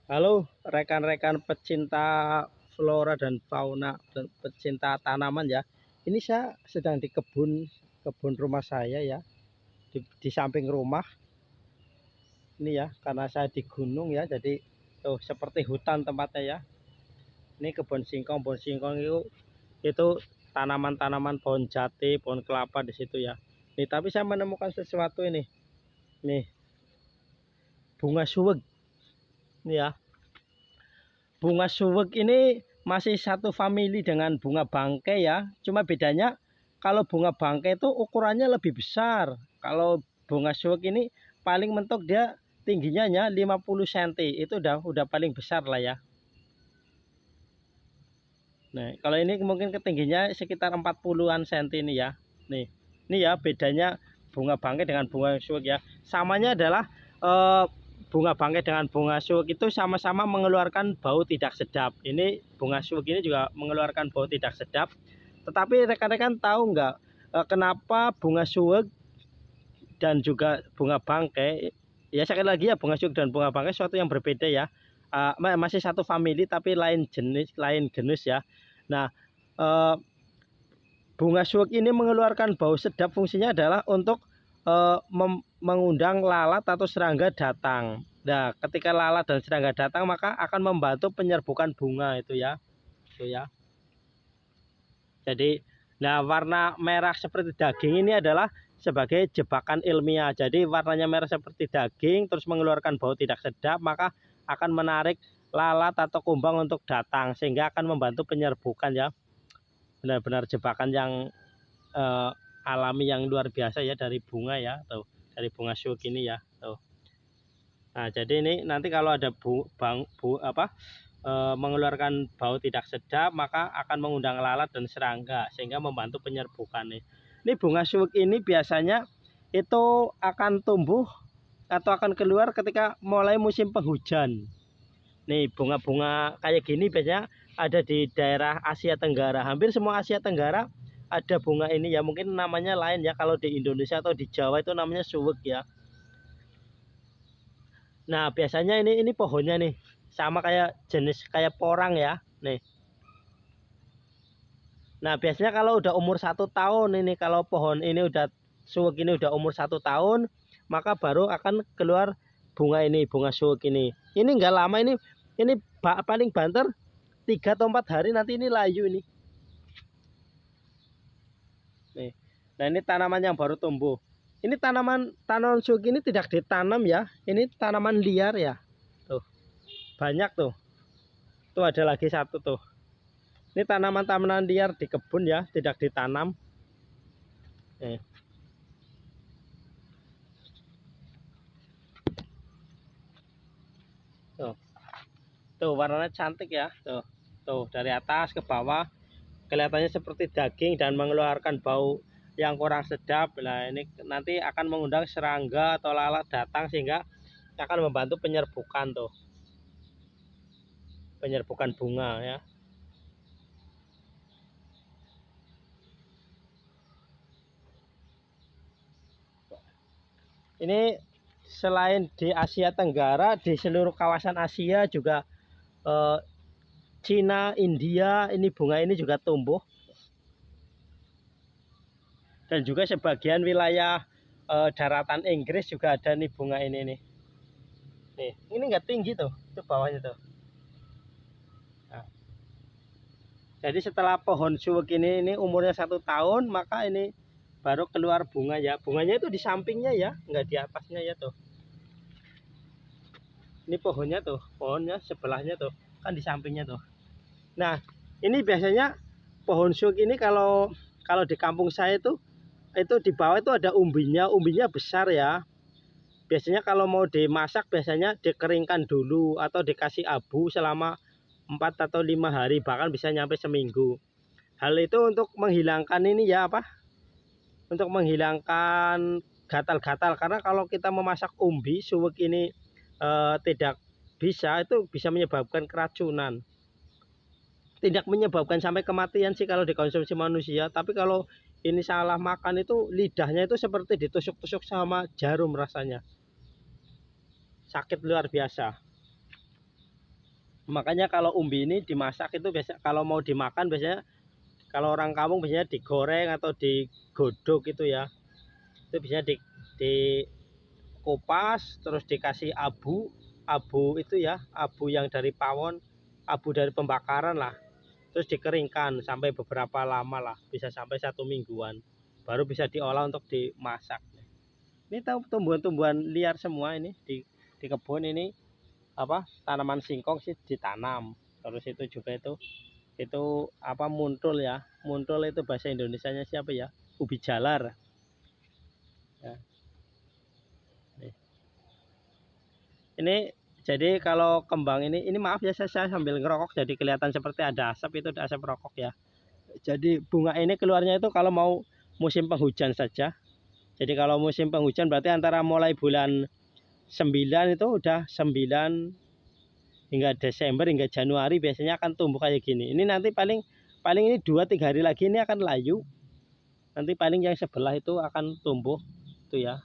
Halo rekan-rekan pecinta flora dan fauna dan pecinta tanaman ya. Ini saya sedang di kebun rumah saya ya, di samping rumah. Ini ya, karena saya di gunung ya, jadi tuh seperti hutan tempatnya ya. Ini pohon singkong itu tanaman-tanaman pohon jati, pohon kelapa di situ ya. Nih, tapi saya menemukan sesuatu ini. Nih, bunga suwek. Nih ya. Bunga suwek ini masih satu famili dengan bunga bangkai ya. Cuma bedanya kalau bunga bangkai itu ukurannya lebih besar. Kalau bunga suwek ini paling mentok dia tingginya 50 cm. Itu udah paling besar lah ya. Nah, kalau ini mungkin ketingginya sekitar 40-an cm ini ya. Nih. Ini ya bedanya bunga bangkai dengan bunga suwek ya. Samanya adalah bunga bangkai dengan bunga suwek itu sama-sama mengeluarkan bau tidak sedap. Ini bunga suwek ini juga mengeluarkan bau tidak sedap. Tetapi rekan-rekan tahu nggak kenapa bunga suwek dan juga bunga bangkai, ya sekali lagi ya, bunga suwek dan bunga bangkai suatu yang berbeda ya. Masih satu famili tapi lain jenis, lain genus ya. Nah, bunga suwek ini mengeluarkan bau sedap, fungsinya adalah untuk mengundang lalat atau serangga datang. Nah, ketika lalat dan serangga datang maka akan membantu penyerbukan bunga itu ya. Itu ya. Jadi, nah warna merah seperti daging ini adalah sebagai jebakan ilmiah. Jadi warnanya merah seperti daging terus mengeluarkan bau tidak sedap, maka akan menarik lalat atau kumbang untuk datang sehingga akan membantu penyerbukan ya. Benar-benar jebakan yang alami yang luar biasa ya dari bunga ya, tuh dari bunga suwek ini ya tuh. Nah, jadi ini nanti kalau ada mengeluarkan bau tidak sedap maka akan mengundang lalat dan serangga sehingga membantu penyerbukan nih. Ini bunga suwek ini biasanya itu akan tumbuh atau akan keluar ketika mulai musim penghujan. Nih, bunga-bunga kayak gini biasanya ada di daerah Asia Tenggara. Hampir semua Asia Tenggara ada bunga ini ya. Mungkin namanya lain ya, kalau di Indonesia atau di Jawa itu namanya suwek ya. Nah, biasanya ini pohonnya nih sama kayak jenis kayak porang ya. Nih. Nah, biasanya kalau udah umur 1 tahun ini, kalau pohon ini udah suwek ini udah umur 1 tahun, maka baru akan keluar bunga ini, bunga suwek ini. Ini enggak lama, ini paling banter 3 atau 4 hari nanti ini layu ini. Nih. Nah, ini tanaman yang baru tumbuh. Ini tanaman suwek ini tidak ditanam ya. Ini tanaman liar ya. Tuh. Banyak tuh. Tuh ada lagi satu tuh. Ini tanaman-tanaman liar di kebun ya, tidak ditanam. Nih. Tuh. Tuh warnanya cantik ya. Tuh. Tuh dari atas ke bawah kelihatannya seperti daging dan mengeluarkan bau yang kurang sedap. Nah, ini nanti akan mengundang serangga atau lalat datang sehingga akan membantu penyerbukan tuh. Penyerbukan bunga ya. Ini selain di Asia Tenggara, di seluruh kawasan Asia juga Cina, India, ini bunga ini juga tumbuh. Dan juga sebagian wilayah daratan Inggris juga ada nih bunga ini nih. Nih, ini nggak tinggi tuh, itu bawahnya tuh. Nah, jadi setelah pohon suwek ini umurnya 1 tahun, maka ini baru keluar bunga ya. Bunganya itu di sampingnya ya, nggak di atasnya ya tuh. Ini pohonnya tuh, pohonnya sebelahnya tuh, kan di sampingnya tuh. Nah, ini biasanya pohon suwek ini kalau di kampung saya itu di bawah itu ada umbinya, umbinya besar ya. Biasanya kalau mau dimasak biasanya dikeringkan dulu atau dikasih abu selama 4 atau 5 hari, bahkan bisa nyampe seminggu. Hal itu untuk menghilangkan ini ya apa? Untuk menghilangkan gatal-gatal, karena kalau kita memasak umbi suwek ini tidak bisa, itu bisa menyebabkan keracunan. Tidak menyebabkan sampai kematian sih kalau dikonsumsi manusia, tapi kalau ini salah makan itu lidahnya itu seperti ditusuk-tusuk sama jarum rasanya. Sakit luar biasa. Makanya kalau umbi ini dimasak itu biasa, kalau mau dimakan biasanya kalau orang kampung biasanya digoreng atau digodok gitu ya. Itu biasanya dikupas terus dikasih abu itu ya, abu yang dari pawon, abu dari pembakaran lah. Terus dikeringkan sampai beberapa lama lah, bisa sampai 1 mingguan. Baru bisa diolah untuk dimasak. Ini tumbuhan-tumbuhan liar semua ini di kebun ini, apa, tanaman singkong sih ditanam. Terus itu juga itu apa, muntul ya. Muntul itu bahasa Indonesianya siapa ya? Ubi jalar. Ya. Ini jadi kalau kembang ini maaf ya, saya sambil ngerokok jadi kelihatan seperti ada asap, itu ada asap rokok ya. Jadi bunga ini keluarnya itu kalau mau musim penghujan saja. Jadi kalau musim penghujan berarti antara mulai bulan 9 itu udah 9 hingga Desember hingga Januari biasanya akan tumbuh kayak gini. Ini nanti paling ini 2-3 hari lagi ini akan layu. Nanti paling yang sebelah itu akan tumbuh tuh ya.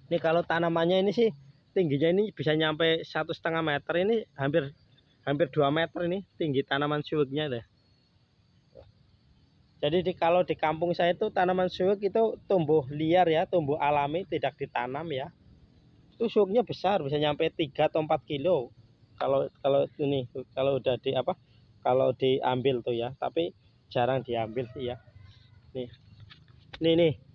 Ini kalau tanamannya ini sih tingginya ini bisa nyampe 1,5 meter, ini hampir 2 meter ini tinggi tanaman suweknya deh. Jadi kalau di kampung saya itu tanaman suwek itu tumbuh liar ya, tumbuh alami, tidak ditanam ya. Itu suweknya besar, bisa nyampe 3 atau 4 kilo. Kalau ini kalau udah di apa? Kalau diambil tuh ya, tapi jarang diambil sih ya. Nih.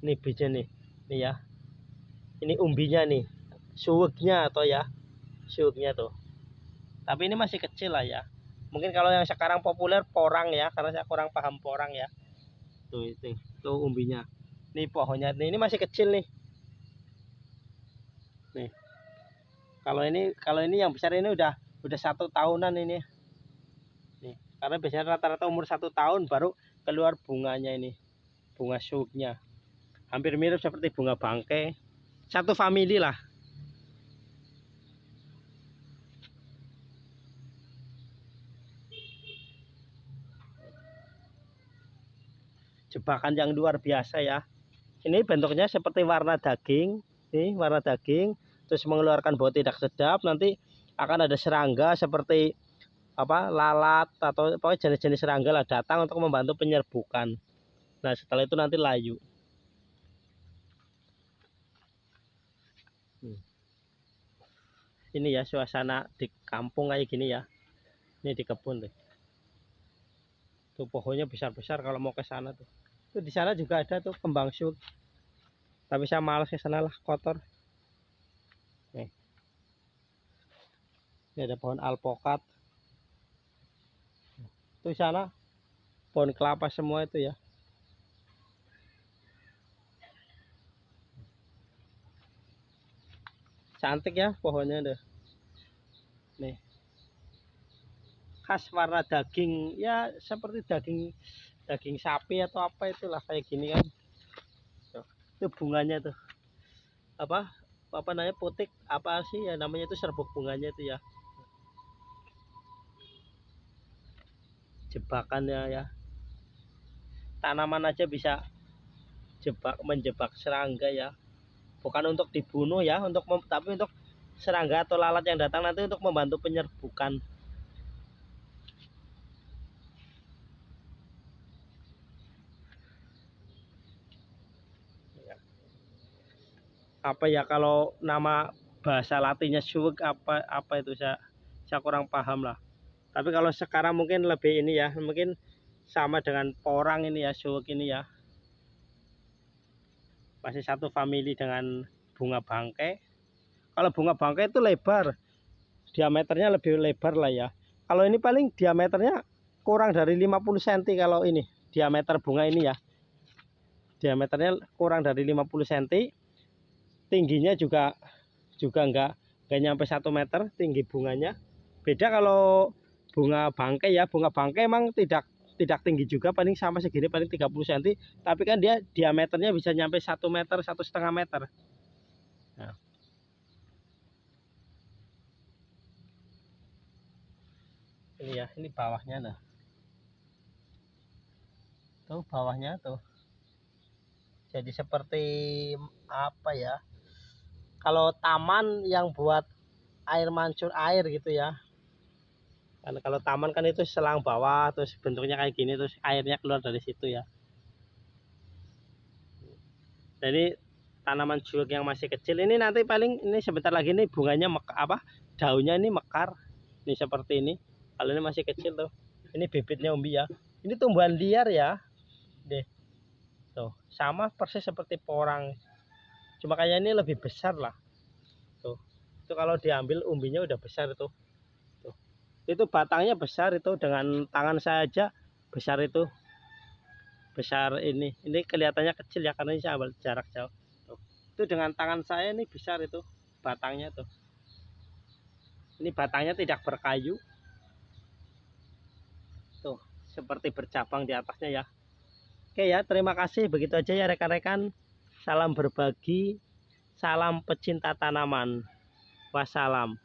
Nih bijnya nih. Nih ya. Ini umbinya nih. Suweknya atau ya. Suweknya tuh. Tapi ini masih kecil lah ya. Mungkin kalau yang sekarang populer porang ya, karena saya kurang paham porang ya. Tuh umbinya. Nih pohonnya, ini masih kecil nih. Nih. Kalau ini yang besar ini udah 1 tahunan ini. Nih, karena biasanya rata-rata umur 1 tahun baru keluar bunganya ini. Bunga suweknya. Hampir mirip seperti bunga bangkai. Satu famili lah. Jebakan yang luar biasa ya. Ini bentuknya seperti warna daging. Nih, warna daging. Terus mengeluarkan bau tidak sedap. Nanti akan ada serangga seperti apa, lalat atau pokoknya jenis-jenis serangga lah datang untuk membantu penyerbukan. Nah, setelah itu nanti layu. Ini ya suasana di kampung kayak gini ya. Ini di kebun tuh. Tuh pohonnya besar-besar kalau mau ke sana tuh. Tuh di sana juga ada tuh kembang syuk. Tapi saya malas ke sana lah, kotor. Nih. Ini ada pohon alpokat. Tuh di sana pohon kelapa semua itu ya. Cantik ya pohonnya deh. Nih. Khas warna daging ya, seperti daging sapi atau apa itulah kayak gini kan. Tuh, itu bunganya tuh. Apa namanya, putik apa sih ya namanya, itu serbuk bunganya itu ya. Jebakannya ya. Tanaman aja bisa menjebak serangga ya. Bukan untuk dibunuh ya, tapi untuk serangga atau lalat yang datang nanti untuk membantu penyerbukan. Apa ya kalau nama bahasa latinnya suwek apa itu, saya kurang paham lah. Tapi kalau sekarang mungkin lebih ini ya, mungkin sama dengan porang ini ya, suwek ini ya. Masih satu famili dengan bunga bangkai. Kalau bunga bangkai itu lebar, diameternya lebih lebar lah ya. Kalau ini paling diameternya kurang dari 50 cm kalau ini. Diameter bunga ini ya. Diameternya kurang dari 50 cm. Tingginya juga enggak nyampe 1 meter tinggi bunganya. Beda kalau bunga bangkai ya. Bunga bangkai emang tidak tinggi juga, paling sama segini, paling 30 cm. Tapi kan dia diameternya bisa nyampe 1 meter, 1,5 meter. Nah. Ini ya, ini bawahnya nah. Tuh bawahnya tuh. Jadi seperti apa ya? Kalau taman yang buat air mancur air gitu ya. Karena kalau taman kan itu selang bawah terus bentuknya kayak gini terus airnya keluar dari situ ya. Jadi tanaman juwek yang masih kecil ini nanti paling ini sebentar lagi nih bunganya daunnya ini mekar. Ini seperti ini. Kalau ini masih kecil tuh. Ini bibitnya Umbi ya. Ini tumbuhan liar ya. Deh. Tuh, sama persis seperti porang. Cuma kayaknya ini lebih besar lah. Tuh. Itu kalau diambil umbinya udah besar itu. Tuh. Itu batangnya besar itu dengan tangan saya aja besar itu. Besar ini. Ini kelihatannya kecil ya karena ini saya ambil jarak jauh. Tuh. Itu dengan tangan saya ini besar itu batangnya tuh. Ini batangnya tidak berkayu. Tuh, seperti bercabang di atasnya ya. Oke ya, terima kasih. Begitu aja ya rekan-rekan. Salam berbagi, salam pecinta tanaman. Wassalam.